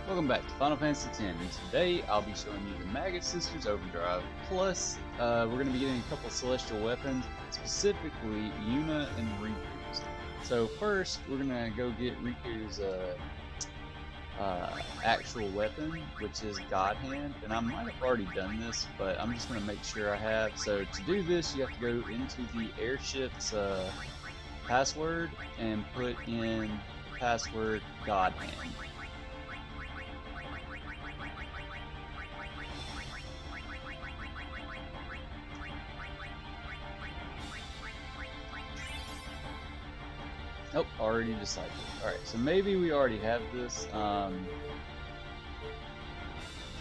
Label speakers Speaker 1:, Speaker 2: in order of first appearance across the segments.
Speaker 1: Welcome back to Final Fantasy X, and today I'll be showing you the Magus Sisters Overdrive, plus we're going to be getting a couple celestial weapons, specifically Yuna and Riku's. So first, we're going to go get Riku's actual weapon, which is God Hand, and I might have already done this, but I'm just going to make sure I have. So to do this, you have to go into the airship's password and put in password God Hand. Nope, already decided. Alright, so maybe we already have this. Let's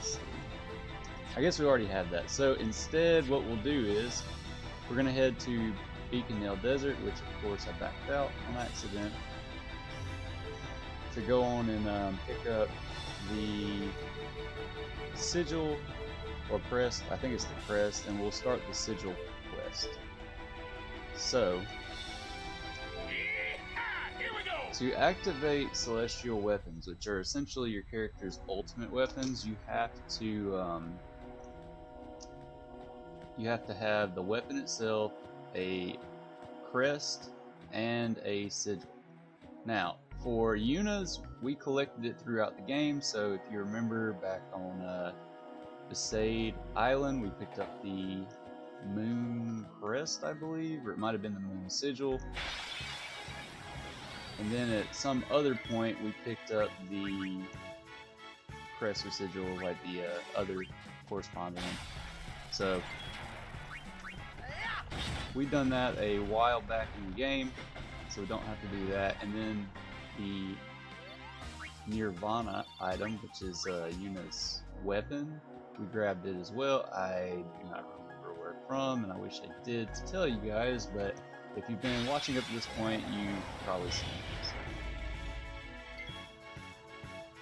Speaker 1: see. I guess we already have that. So instead, what we'll do is we're going to head to Beacon Nail Desert, which of course I backed out on accident, to go on and pick up the sigil or crest. I think it's the crest, and we'll start the sigil quest. So to activate celestial weapons, which are essentially your character's ultimate weapons, you have to have the weapon itself, a crest, and a sigil. Now, for Yuna's, we collected it throughout the game. So if you remember back on Besaid Island, we picked up the Moon Crest, I believe, or it might have been the Moon Sigil. And then at some other point, we picked up the crest or sigil, like the other corresponding one. So we've done that a while back in the game, so we don't have to do that. And then the Nirvana item, which is Yuna's weapon, we grabbed it as well. I do not remember where from, and I wish I did to tell you guys, but if you've been watching up to this point, you've probably seen this.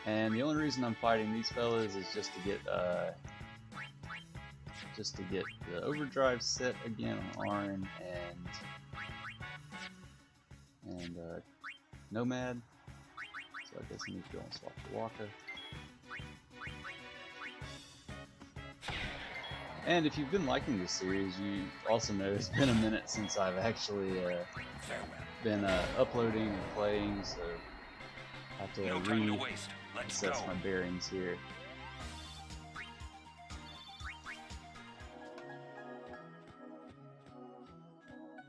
Speaker 1: And the only reason I'm fighting these fellas is just to get the Overdrive set again on Arn and Nomad. So I guess I need to go and swap the Waka. And if you've been liking this series, you also know it's been a minute since I've actually been uploading and playing, so I have to reassess my bearings here.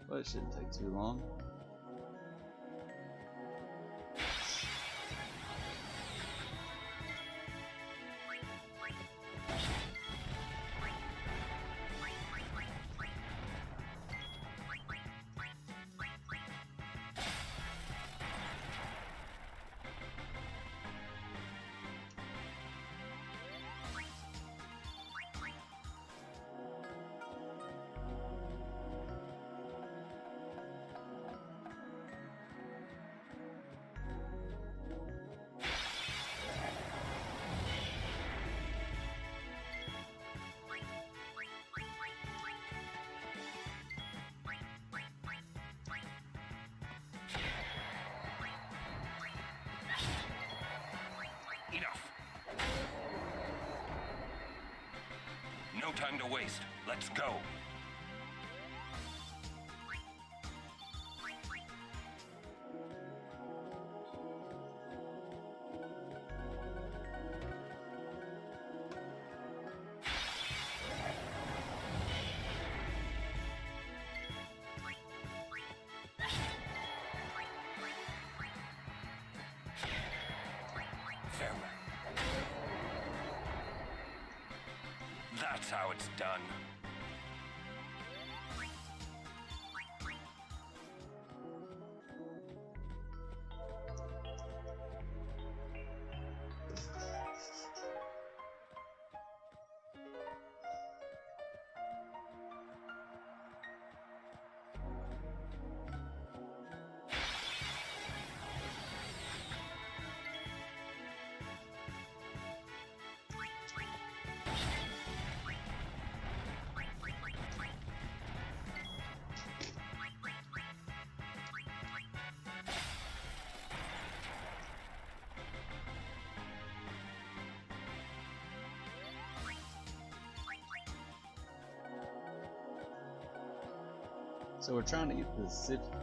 Speaker 1: But it shouldn't take too long.
Speaker 2: No time to waste. Let's go. That's how it's done.
Speaker 1: So we're trying to get the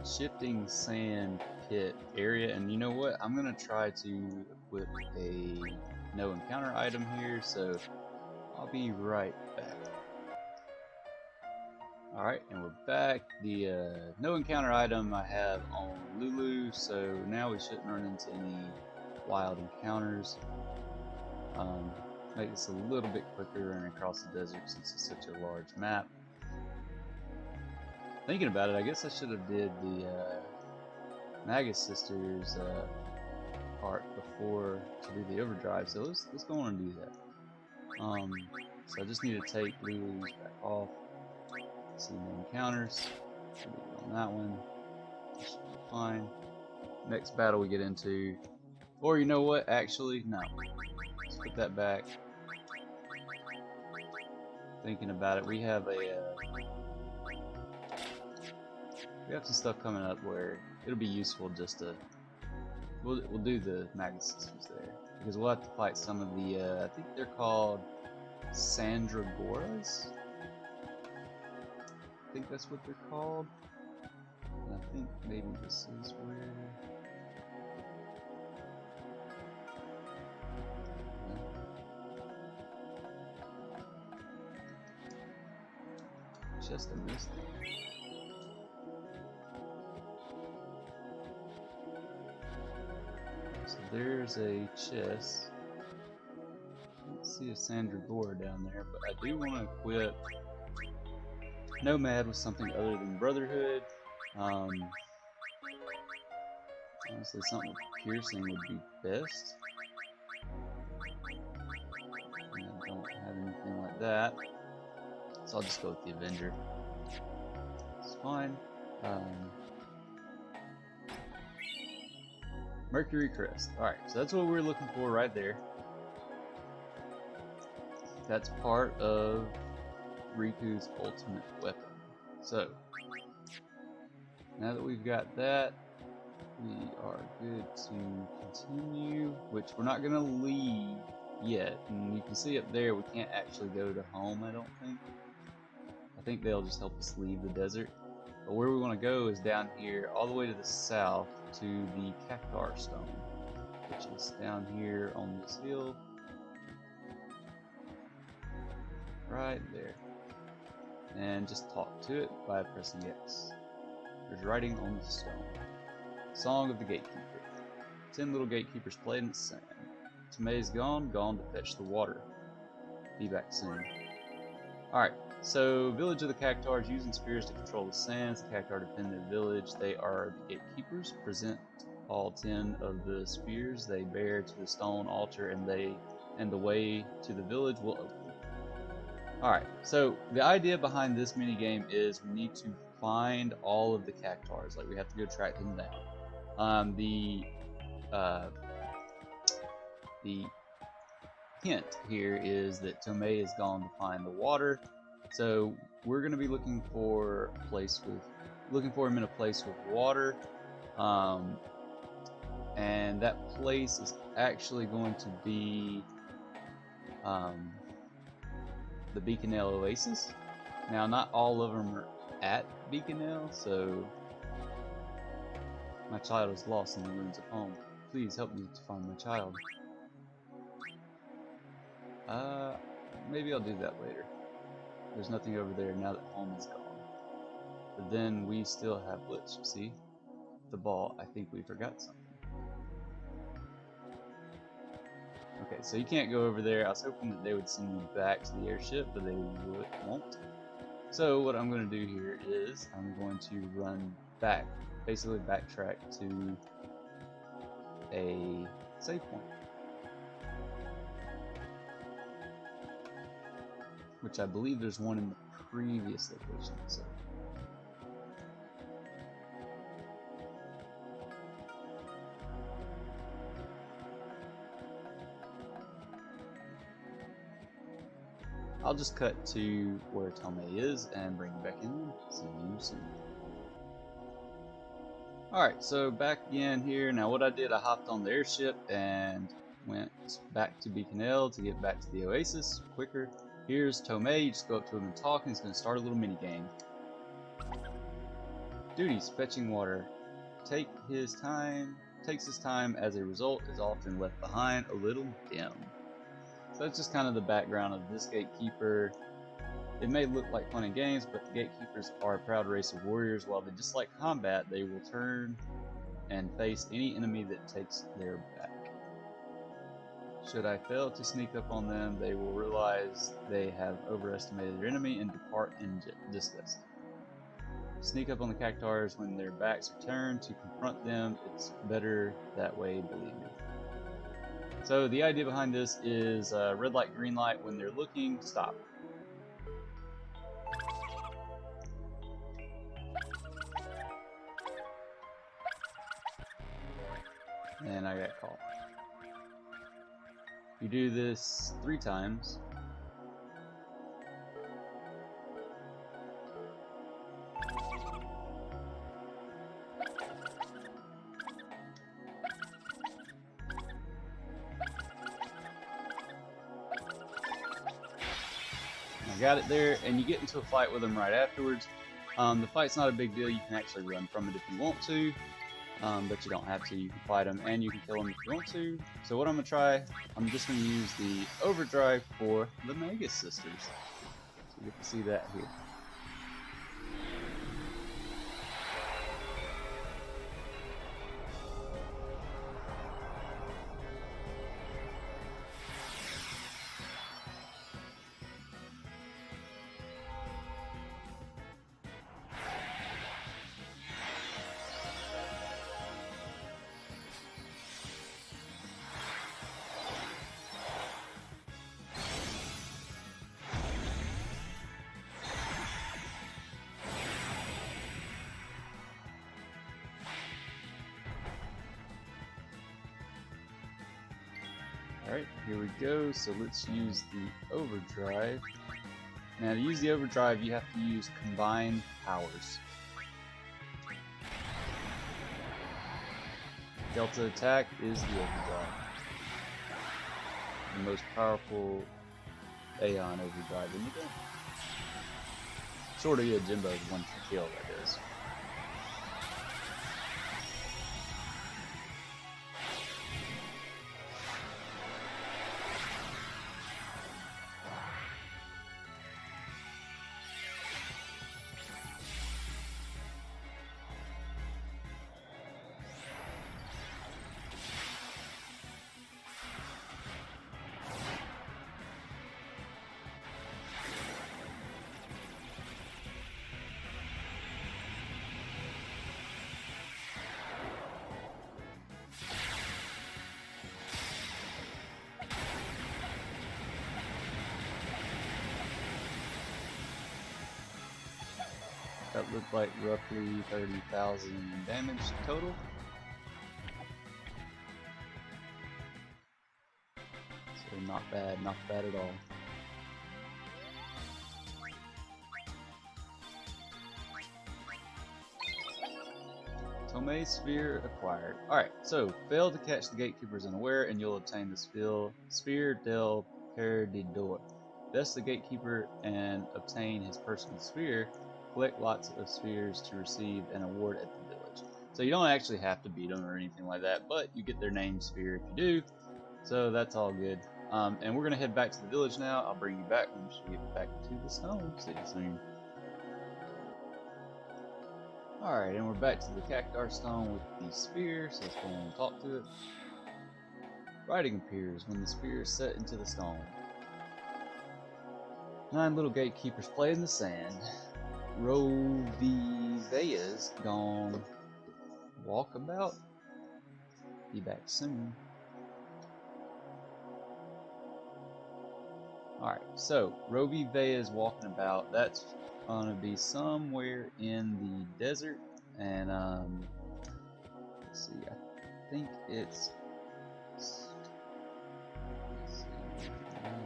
Speaker 1: shifting sand pit area, and you know what? I'm gonna try to equip a no encounter item here, so I'll be right back. Alright, and we're back. The no encounter item I have on Lulu, so now we shouldn't run into any wild encounters. Make this a little bit quicker running across the desert since it's such a large map. Thinking about it, I guess I should have did the Magus sisters part before to do the overdrive. So let's go on and do that. So I just need to take Lulu's back off. See no encounters. On that one, should be fine. Next battle we get into, or you know what? Actually, no. Let's put that back. Thinking about it, we have some stuff coming up where it'll be useful just to we'll do the Magus sisters there because we'll have to fight some of the I think they're called Sandragoras. I think that's what they're called. And I think maybe this is where. Just a mistake. So there's a chest. I don't see a Sandragora down there, but I do want to equip Nomad with something other than Brotherhood. Honestly, something with piercing would be best. And I don't have anything like that. So I'll just go with the Avenger. It's fine. Mercury Crest. Alright, so that's what we're looking for right there. That's part of Riku's ultimate weapon. So, now that we've got that, we are good to continue, which we're not going to leave yet. And you can see up there, we can't actually go to home, I don't think. I think they'll just help us leave the desert. But where we want to go is down here, all the way to the south, to the Cactar Stone, which is down here on this hill. Right there. And just talk to it by pressing X. There's writing on the stone. Song of the Gatekeeper. 10 little gatekeepers played in the sand. Tomei's gone to fetch the water. Be back soon. Alright, so Village of the Cactars using spears to control the sands. The Cactar defend their village. They are the gatekeepers. Present all 10 of the spears they bear to the stone altar, and the way to the village will open. Alright, so the idea behind this minigame is we need to find all of the Cactars. Like, we have to go track them down. The hint here is that Tomei is gone to find the water, so we're going to be looking for him in a place with water, and that place is actually going to be the Beaconell Oasis. Now, not all of them are at Beaconell, so my child is lost in the ruins of home. Please help me to find my child. Maybe I'll do that later. There's nothing over there now that home is gone. But then we still have Blitz, you see? The ball, I think we forgot something. Okay, so you can't go over there. I was hoping that they would send me back to the airship, but they won't. So what I'm going to do here is I'm going to run back, basically backtrack to a save point, which I believe there's one in the previous location. So I'll just cut to where Tomei is and bring him back in. See you soon. Alright, so back again here. Now what I did, I hopped on the airship and went back to Beaconell to get back to the Oasis quicker. Here's Tomei. You just go up to him and talk, and he's going to start a little mini game. Duties: fetching water. Takes his time, as a result is often left behind a little dim. So that's just kind of the background of this gatekeeper. It may look like fun and games, but the gatekeepers are a proud race of warriors. While they dislike combat, they will turn and face any enemy that takes their back. Should I fail to sneak up on them, they will realize they have overestimated their enemy and depart in disgust. Sneak up on the cactars when their backs are turned to confront them. It's better that way, believe me. So the idea behind this is red light, green light. When they're looking, stop. And I got caught. You do this 3 times. I got it there, and you get into a fight with them right afterwards. The fight's not a big deal. You can actually run from it if you want to, but you don't have to. You can fight them, and you can kill them if you want to. So what I'm going to try, I'm just going to use the Overdrive for the Magus sisters. So you get to see that here. Alright, here we go. So let's use the Overdrive. Now to use the Overdrive, you have to use combined powers. Delta attack is the Overdrive. The most powerful Aeon Overdrive in the game. Sort of Jimbo's one kill, that is. That looked like roughly 30,000 damage total. So not bad at all. Tomei Sphere acquired. Alright, so fail to catch the gatekeepers unaware and you'll obtain the Sphere del Perdidor. Best the gatekeeper and obtain his personal sphere. Collect lots of spheres to receive an award at the village. So you don't actually have to beat them or anything like that, but you get their name sphere if you do. So that's all good. And we're going to head back to the village now. I'll bring you back when we get back to the stone. See you soon. Alright, and we're back to the Cactar Stone with the spear, so let's go and talk to it. Writing appears when the spear is set into the stone. 9 little gatekeepers play in the sand. Rovivea's gone walkabout. Be back soon. Alright, so Rovivea's walking about. That's gonna be somewhere in the desert, and let's see, I think it's, let's see,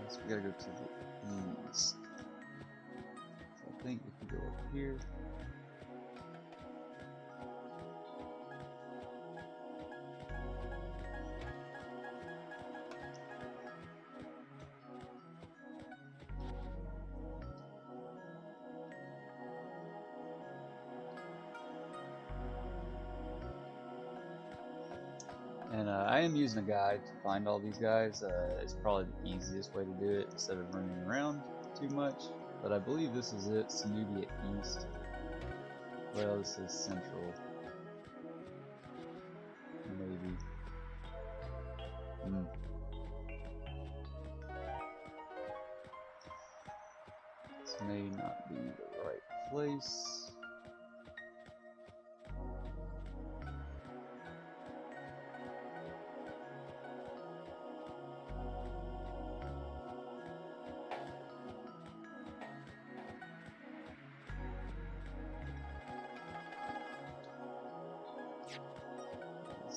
Speaker 1: so we gotta go to the east. So I think if we go up here, And I am using a guide to find all these guys. It's probably the easiest way to do it instead of running around too much. But I believe this is it, Sanubia East. Well, this is Central. Maybe. This may not be the right place.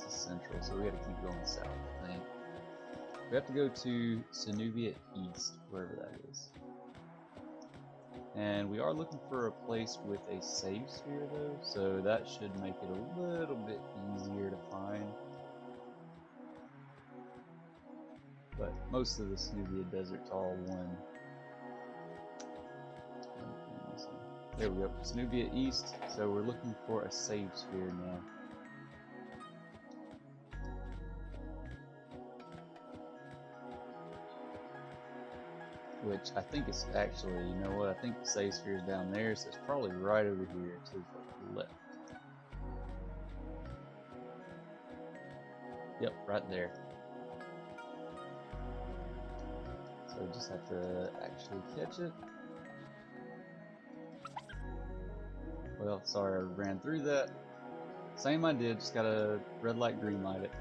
Speaker 1: Central, so we gotta keep going south, I think. We have to go to Sanubia East, wherever that is. And we are looking for a place with a save sphere though, so that should make it a little bit easier to find. But most of the Sanubia Desert's all one. There we go, Sanubia East, so we're looking for a save sphere now. Which I think is actually, you know what, I think the save sphere is down there, so it's probably right over here to the left. Yep, right there. So we just have to actually catch it. Well, sorry I ran through that. Same I did, just gotta red light, green light it.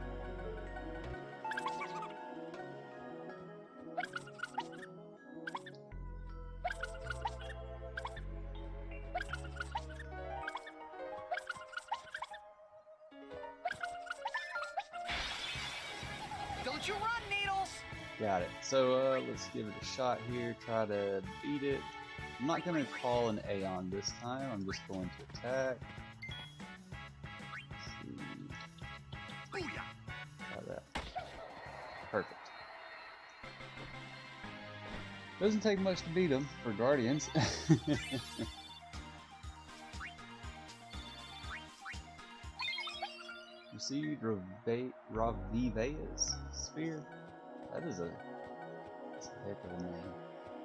Speaker 3: Don't you run, Needles!
Speaker 1: Got it. So let's give it a shot here, try to beat it. I'm not going to call an Aeon this time, I'm just going to attack. Let's see. Try that. Perfect. Doesn't take much to beat them for Guardians. Received Ravivea's Sphere. That's a heck of a name.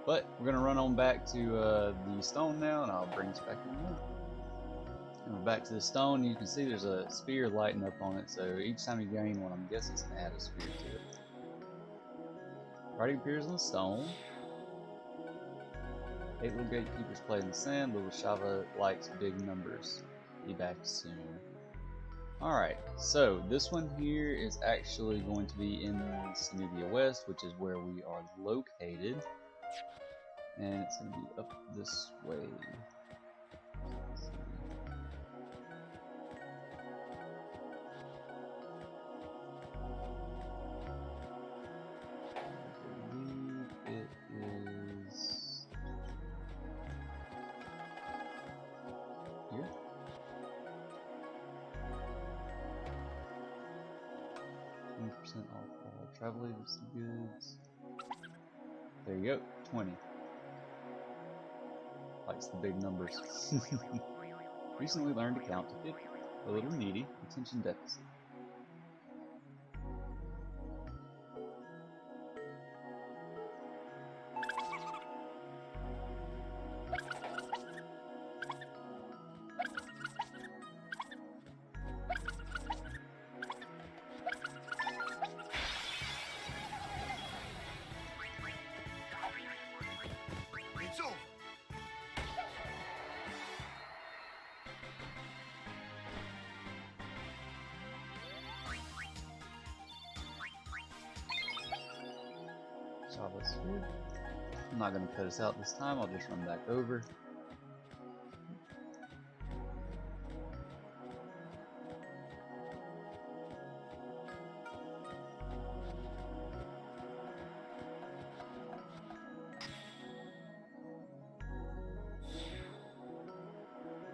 Speaker 1: But we're gonna run on back to the stone now, and I'll bring us back in there. And we're back to the stone. You can see there's a sphere lighting up on it, so each time you gain one, I'm guessing it's gonna add a sphere to it. Already appears on the stone. 8 little gatekeepers play in the sand. Little Shava likes big numbers. Be back soon. Alright, so this one here is actually going to be in Sanubia West, which is where we are located. And it's going to be up this way. Let's see. I believe it is here. 20% off all travel agency goods. There you go, 20. Likes the big numbers. Recently learned to count to 50. A little needy. Attention deficit.
Speaker 3: It's over.
Speaker 1: Shava's here. I'm not going to cut us out this time, I'll just run back over.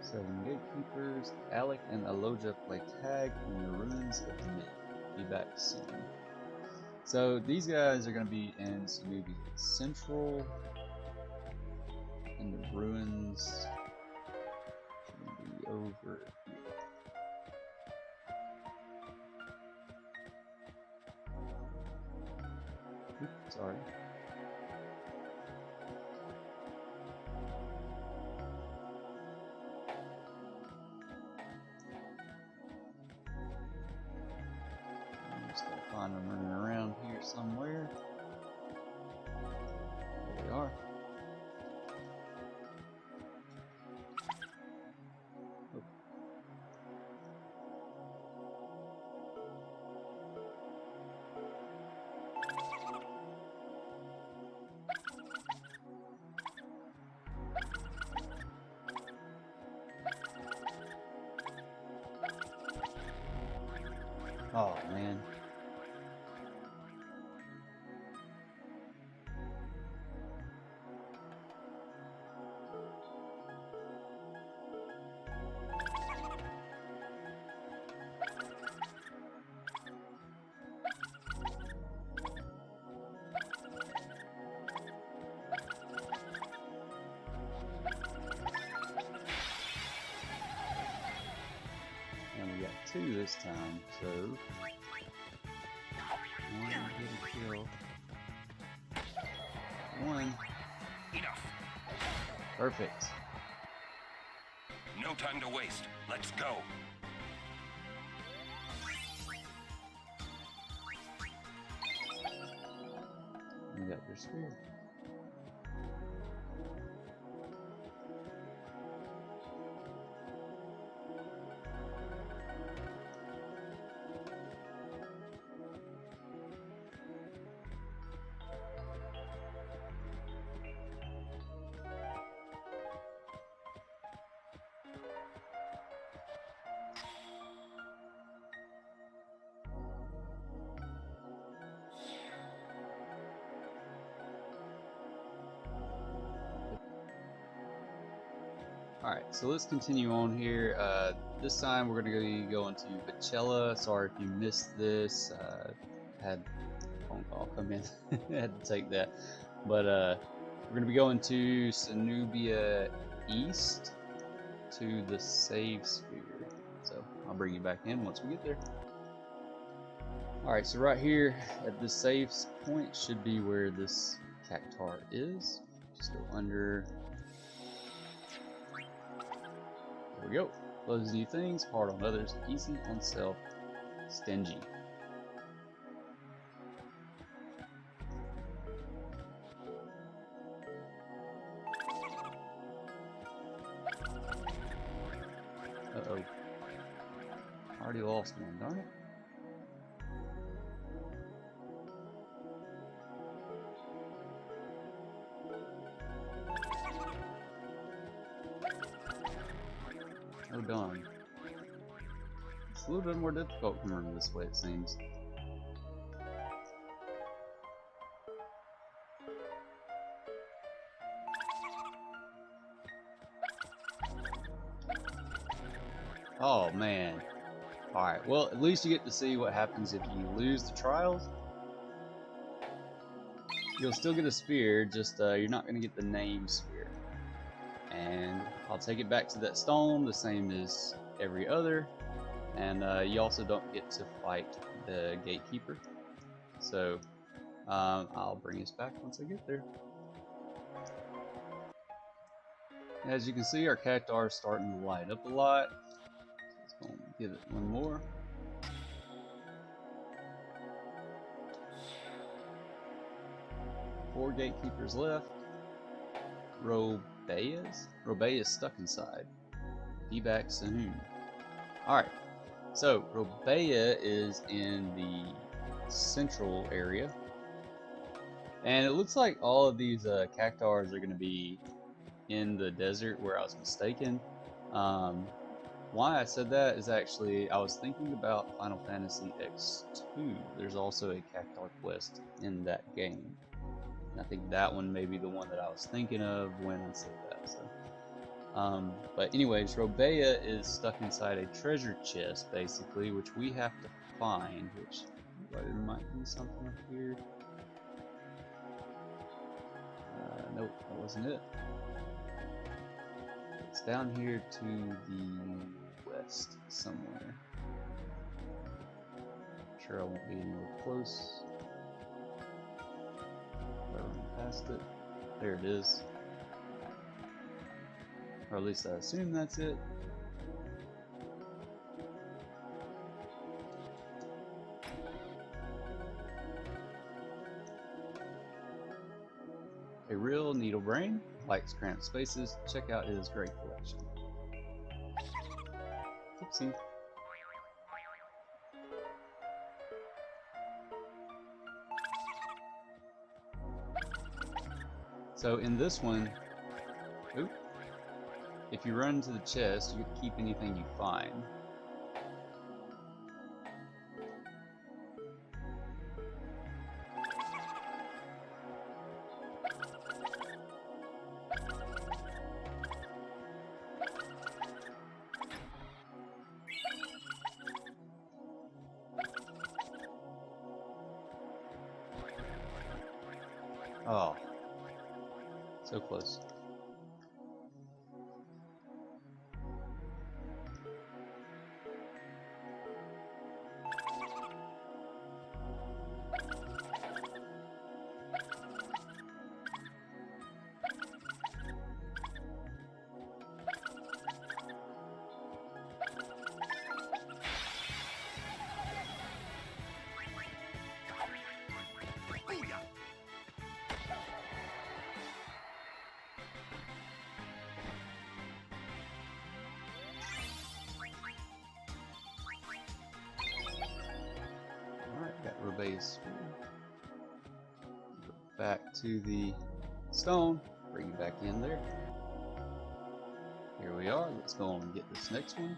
Speaker 1: Seven gatekeepers. Alec and Aloja play tag in the ruins of the mid. Be back soon. So these guys are going to be in Sanubia Central, and the ruins are going to be over here. Oops, sorry. I'm just gonna find them running around here somewhere. There they are. Oh. Oh man. And we got 2 this time, so one get a kill. One.
Speaker 2: Enough.
Speaker 1: Perfect.
Speaker 2: No time to waste. Let's go.
Speaker 1: We got their spear. Alright, so let's continue on here. This time we're going to be going to Bacella. Sorry if you missed this. Had a phone call come in. Had to take that. But we're going to be going to Cenubia East to the save sphere. So I'll bring you back in once we get there. Alright, so right here at the save point should be where this cactar is. Just go under. There we go. Loves new things, hard on others, easy on self, stingy. Uh-oh. I already lost one, darn it. Oh darn. It's a little bit more difficult coming this way, it seems. Oh man. Alright, well at least you get to see what happens if you lose the trials. You'll still get a spear, just you're not going to get the name spear. And I'll take it back to that stone, the same as every other. And you also don't get to fight the gatekeeper. So I'll bring us back once I get there. As you can see, our cactar is starting to light up a lot. So let's go give it one more. Four gatekeepers left. Robea's stuck inside. Be back soon. Alright, so Robea is in the central area. And it looks like all of these cactars are going to be in the desert where I was mistaken. Why I said that is actually I was thinking about Final Fantasy X2. There's also a cactar quest in that game. And I think that one may be the one that I was thinking of when I said that. So, but anyways, Robea is stuck inside a treasure chest, basically, which we have to find. Which there might be something up here. Nope, that wasn't it. It's down here to the west somewhere. Sure, I won't be anywhere close. past it. There it is. Or at least I assume that's it. A real needle brain, likes cramped spaces. Check out his great collection. Oopsie. So in this one, oop, if you run to the chest, you can keep anything you find. Oh, so close.
Speaker 3: Booyah!
Speaker 1: Alright, got Rebellious. Back to the stone. Bring it back in there. Here we are. Let's go on and get this next one.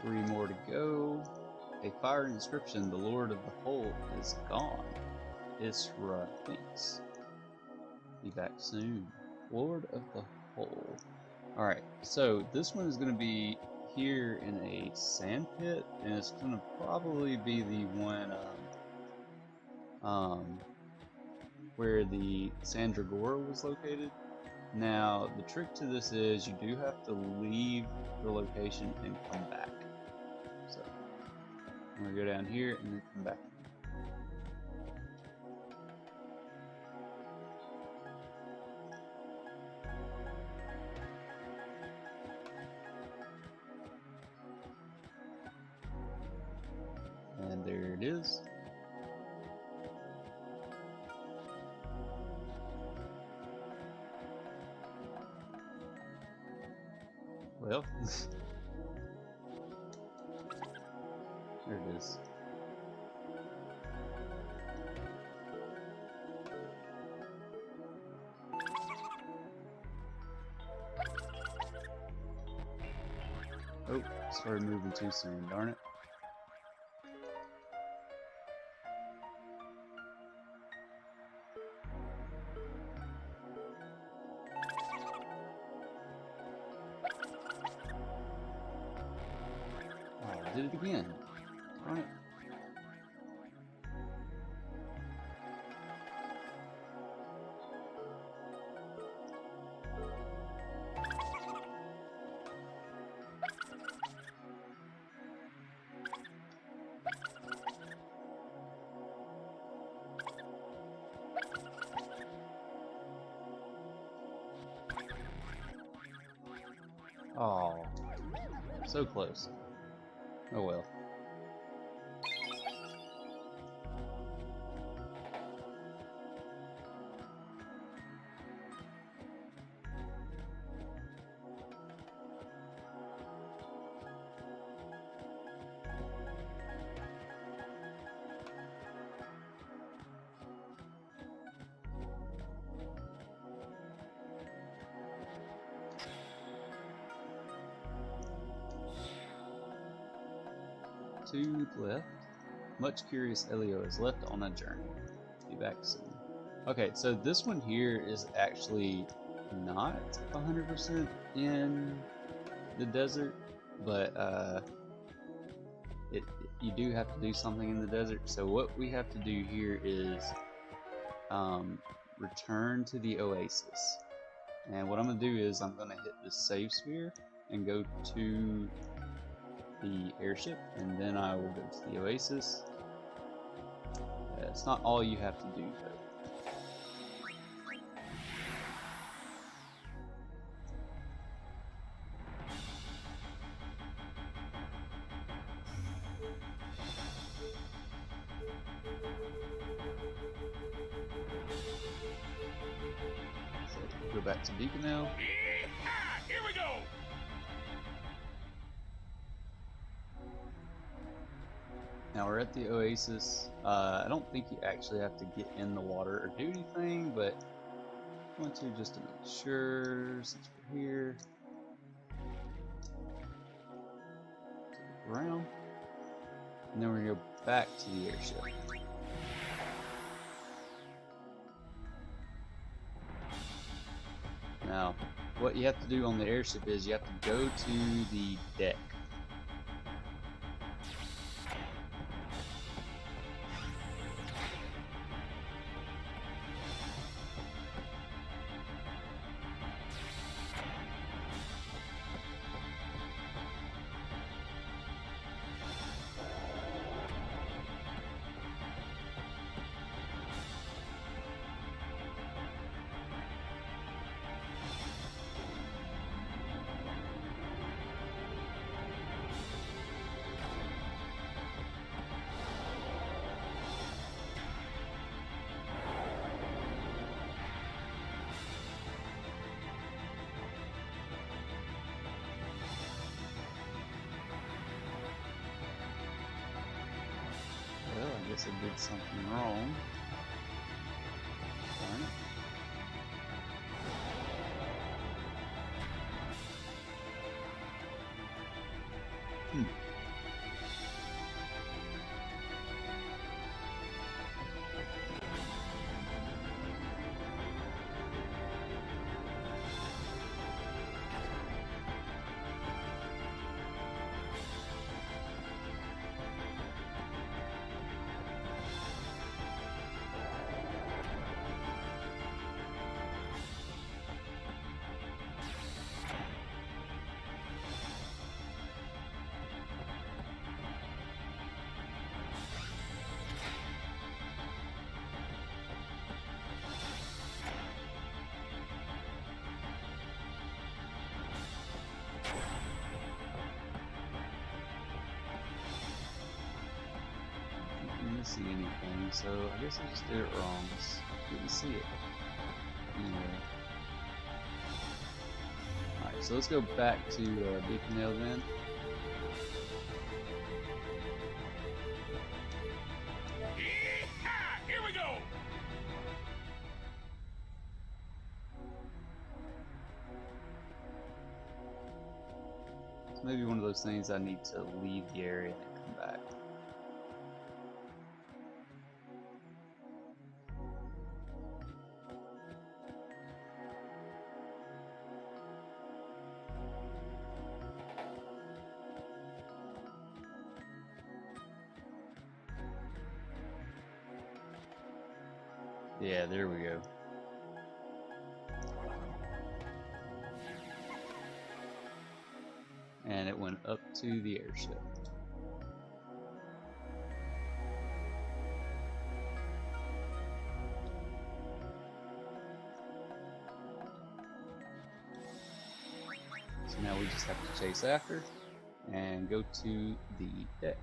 Speaker 1: 3 more to go. A fire inscription. The Lord of the Hole is gone. Isra thinks. Be back soon. Lord of the Hole. Alright, so this one is going to be here in a sand pit, and it's going to probably be the one where the Sandragora was located. Now, the trick to this is you do have to leave the location and come back. So, I'm going to go down here and then come back. And there it is. Well, there it is. Oh, started moving too soon, darn it. I did it again. Darn it. Oh, so close. Oh well. Two left. Much curious Elio is left on a journey. Be back soon. Okay, so this one here is actually not 100% in the desert, but you do have to do something in the desert. So what we have to do here is return to the oasis. And what I'm going to do is I'm going to hit the save sphere and go to the airship, and then I will go to the oasis. it's not all you have to do though. Go back to Beaconell.
Speaker 2: Here we go!
Speaker 1: Now we're at the Oasis. I don't think you actually have to get in the water or do anything, but I want to just to make sure since we're here. Around. And then we're going to go back to the airship. Now, what you have to do on the airship is you have to go to the deck. Well, I guess I did something wrong. Darn it. Didn't see anything, so I guess I just did it wrong. Just didn't see it. Anyway. Alright, so let's go back to Beaconell then.
Speaker 2: Here we go!
Speaker 1: It's maybe one of those things I need to leave the area and come back. Yeah, there we go. And it went up to the airship. So now we just have to chase after and go to the deck.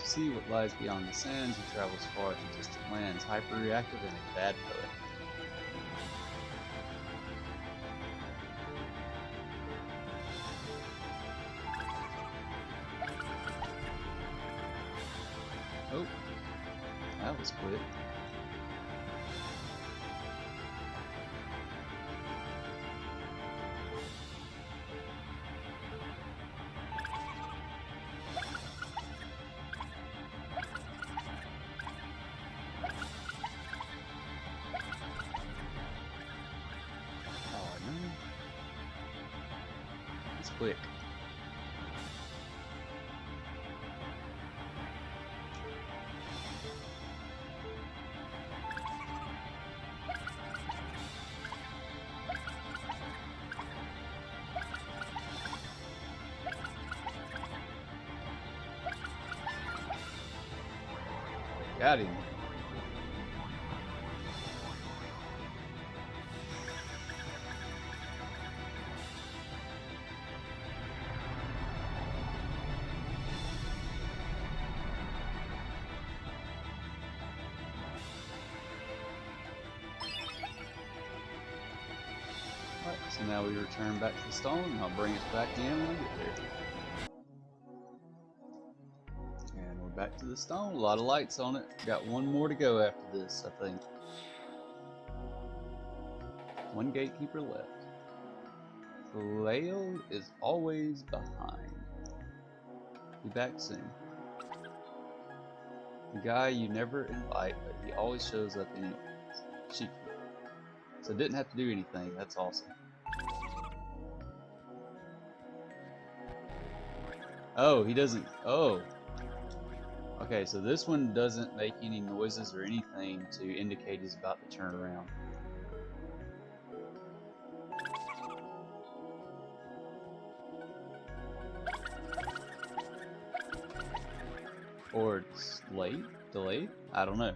Speaker 1: see what lies beyond the sands, he travels far to distant lands, hyper-reactive and a bad poet. Oh, that was quick. Quick. Got him. So now we return back to the stone, and I'll bring us back in when we get there. And we're back to the stone. A lot of lights on it. Got one more to go after this, I think. One gatekeeper left. Leo is always behind. Be back soon. The guy you never invite, but he always shows up anyways. Cheeky. So didn't have to do anything. That's awesome. Oh, he doesn't. Oh. Okay, so this one doesn't make any noises or anything to indicate he's about to turn around. Or it's late? Delayed? I don't know.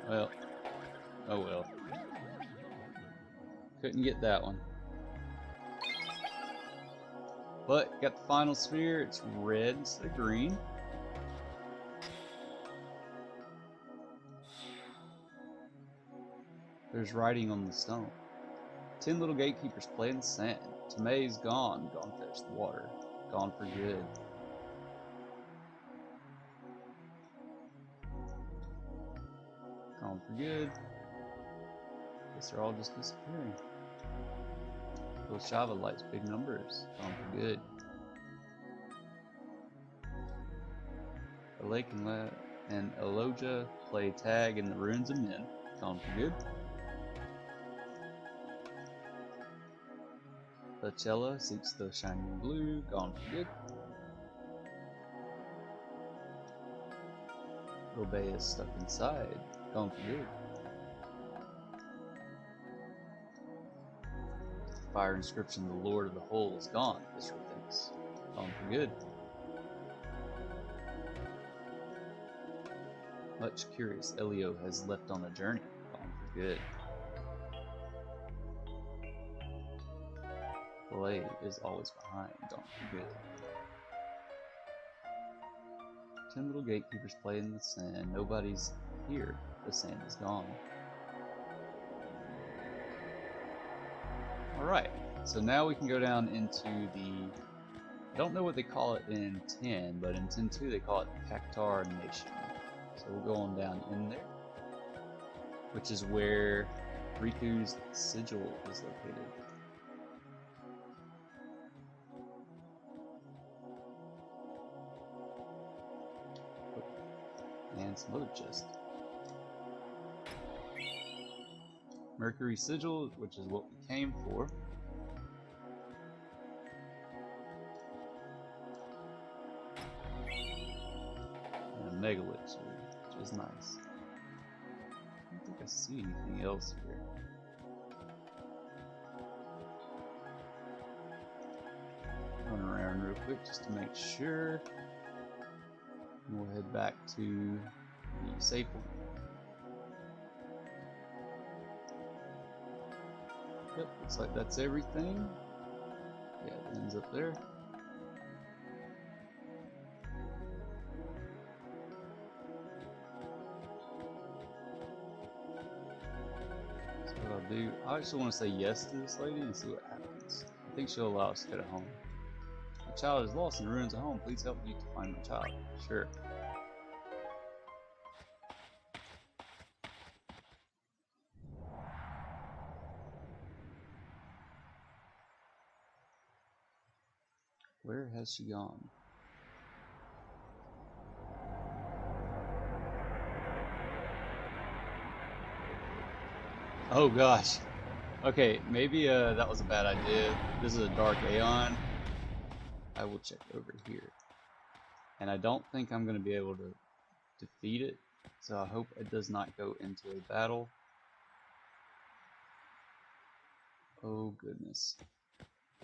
Speaker 1: Well, oh well. Couldn't get that one. But got the final sphere. It's red instead of green. There's writing on the stone. 10 little gatekeepers play in the sand. Tomei's gone. Gone fetch the water. Gone for good. Gone for good. Guess they're all just disappearing. Shava lights big numbers. Gone for good. The lake and Eloja play tag in the ruins of men. Gone for good. Bacella seeks the shining blue. Gone for good. Robey is stuck inside. Gone for good. Fire inscription, the Lord of the Hole is gone, Visceral thinks. Gone for good. Much curious, Elio has left on a journey. Gone for good. Blade is always behind. Gone for good. 10 little gatekeepers play in the sand. Nobody's here. The sand is gone. Alright, so now we can go down into the, I don't know what they call it in 10, but in 10.2 they call it Cactar Nation. So we'll go on down in there, which is where Riku's sigil is located. And some other chests. Mercury sigil, which is what we came for. And a mega elixir, which is nice. I don't think I see anything else here. Running around run real quick just to make sure. And we'll head back to the save point. Yep, looks like that's everything. Yeah, it ends up there. So what I'll do, I actually want to say yes to this lady and see what happens. I think she'll allow us to get a home. My child is lost in the ruins of home. Please help me to find my child. Sure. Where has she gone? Oh gosh. Okay, maybe that was a bad idea. This is a Dark Aeon. I will check over here. And I don't think I'm going to be able to defeat it. So I hope it does not go into a battle. Oh goodness.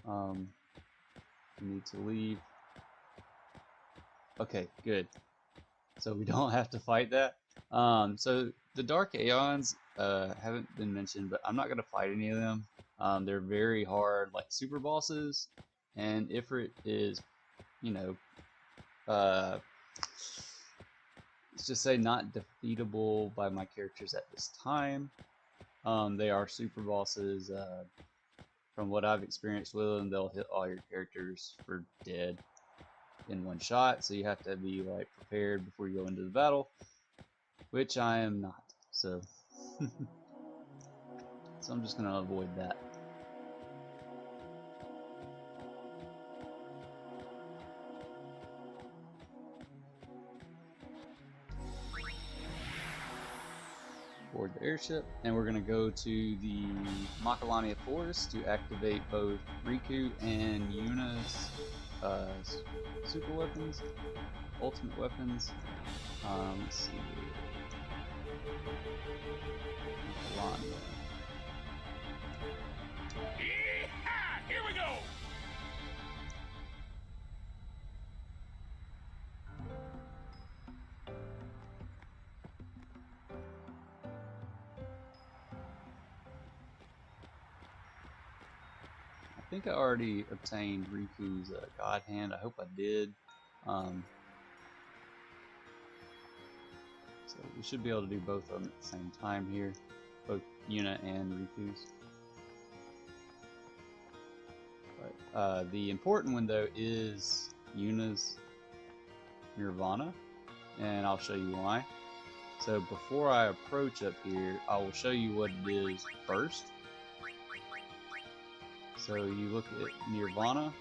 Speaker 1: We need to leave. Okay, good. So we don't have to fight that. So the Dark Aeons haven't been mentioned, but I'm not gonna fight any of them. They're very hard, like super bosses, and Ifrit is, you know, let's just say not defeatable by my characters at this time. They are super bosses. From what I've experienced with them, they'll hit all your characters for dead in one shot, so you have to be like prepared before you go into the battle, which I am not. So, so I'm just gonna avoid that. Board the airship, and we're gonna go to the Macalania Forest to activate both Riku and Yuna's super weapons, ultimate weapons. Let's see. Macalania.
Speaker 2: Yeehaw! Here we go!
Speaker 1: I think I already obtained Riku's God Hand. I hope I did. So we should be able to do both of them at the same time here, both Yuna and Riku's. But the important one though is Yuna's Nirvana, and I'll show you why. So before I approach up here, I will show you what it is first. So you look at Nirvana,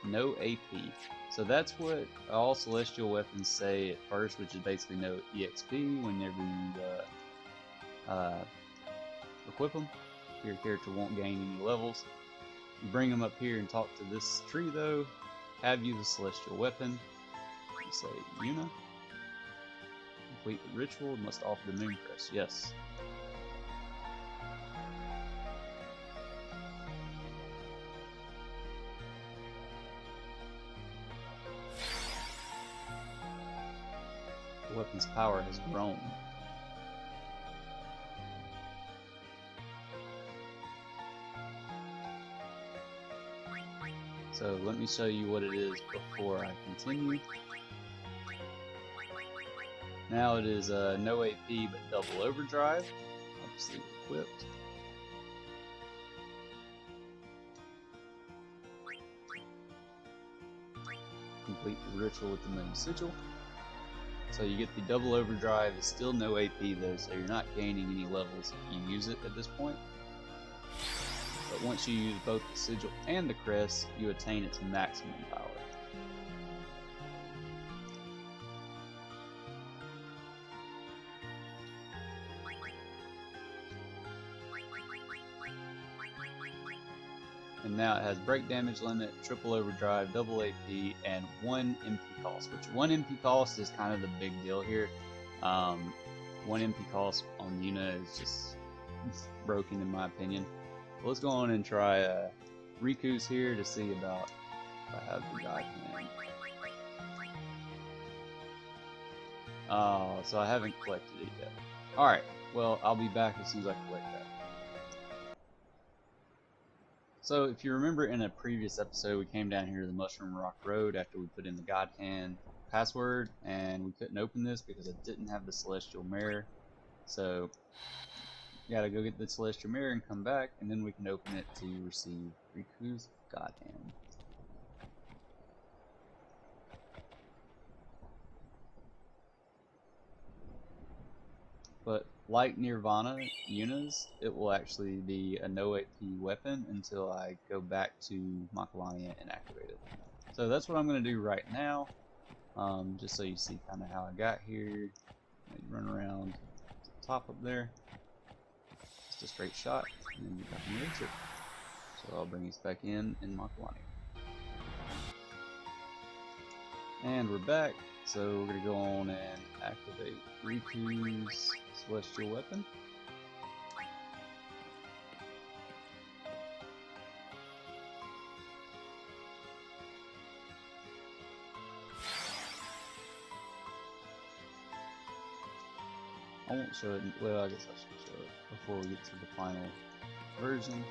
Speaker 1: no AP. So that's what all celestial weapons say at first, which is basically no EXP whenever you equip them. Your character won't gain any levels. You bring them up here and talk to this tree though. Have you the celestial weapon? You say Yuna. Complete the ritual. Must offer the moon crest. Yes. The weapon's power has grown. So let me show you what it is before I continue. Now it is no AP but double overdrive, obviously equipped. Complete the ritual with the moon sigil. So you get the double overdrive. It's still no AP though, so you're not gaining any levels if you use it at this point. But once you use both the sigil and the crest, you attain its maximum power. And now it has break damage limit, triple overdrive, double AP, and 1 MP cost, which 1 MP cost is kind of the big deal here. 1 MP cost on Yuna is just broken in my opinion. Well, let's go on and try Riku's here to see about I have the God hand. Oh, so I haven't collected it yet. Alright, well, I'll be back as soon as I collect that. So, if you remember in a previous episode, we came down here to the Mushroom Rock Road after we put in the God Hand password, and we couldn't open this because I didn't have the Celestial Mirror. So, gotta go get the Celestial Mirror and come back, and then we can open it to receive Riku's God Hand. But like Nirvana, Yuna's, it will actually be a no AP weapon until I go back to Makalania and activate it. So that's what I'm going to do right now, just so you see kind of how I got here. Run around to the top up there, just a straight shot, and then I can reach it. So I'll bring us back in Makalania. And we're back, so we're going to go on and activate Riku's Celestial Weapon. I won't show it, well I guess I should show it before we get to the final version.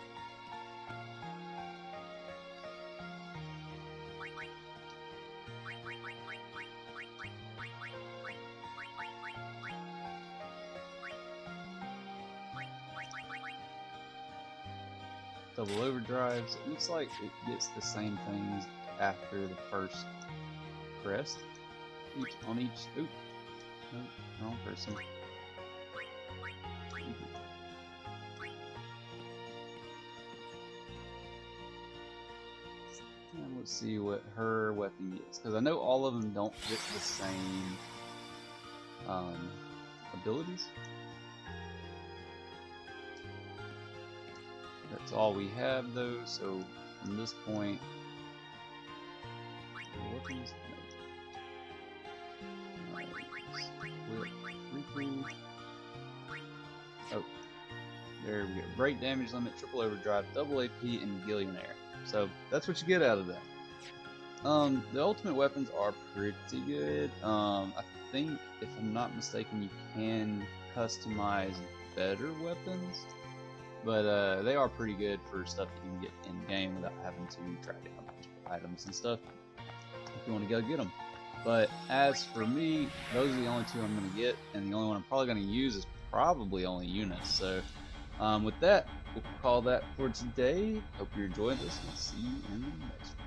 Speaker 1: Double overdrives. It looks like it gets the same things after the first crest. On each. Oop. No, wrong person. And let's see what her weapon gets, because I know all of them don't get the same abilities. That's all we have though, so from this point, weapons, oh, there we go. Break damage limit, triple overdrive, double AP, and Gillionaire. So that's what you get out of that. The ultimate weapons are pretty good. I think, if I'm not mistaken, you can customize better weapons. But they are pretty good for stuff that you can get in game without having to track down items and stuff if you want to go get them. But as for me, those are the only two I'm going to get, and the only one I'm probably going to use is probably only Yuna. So with that, we'll call that for today. Hope you enjoyed this, and see you in the next one.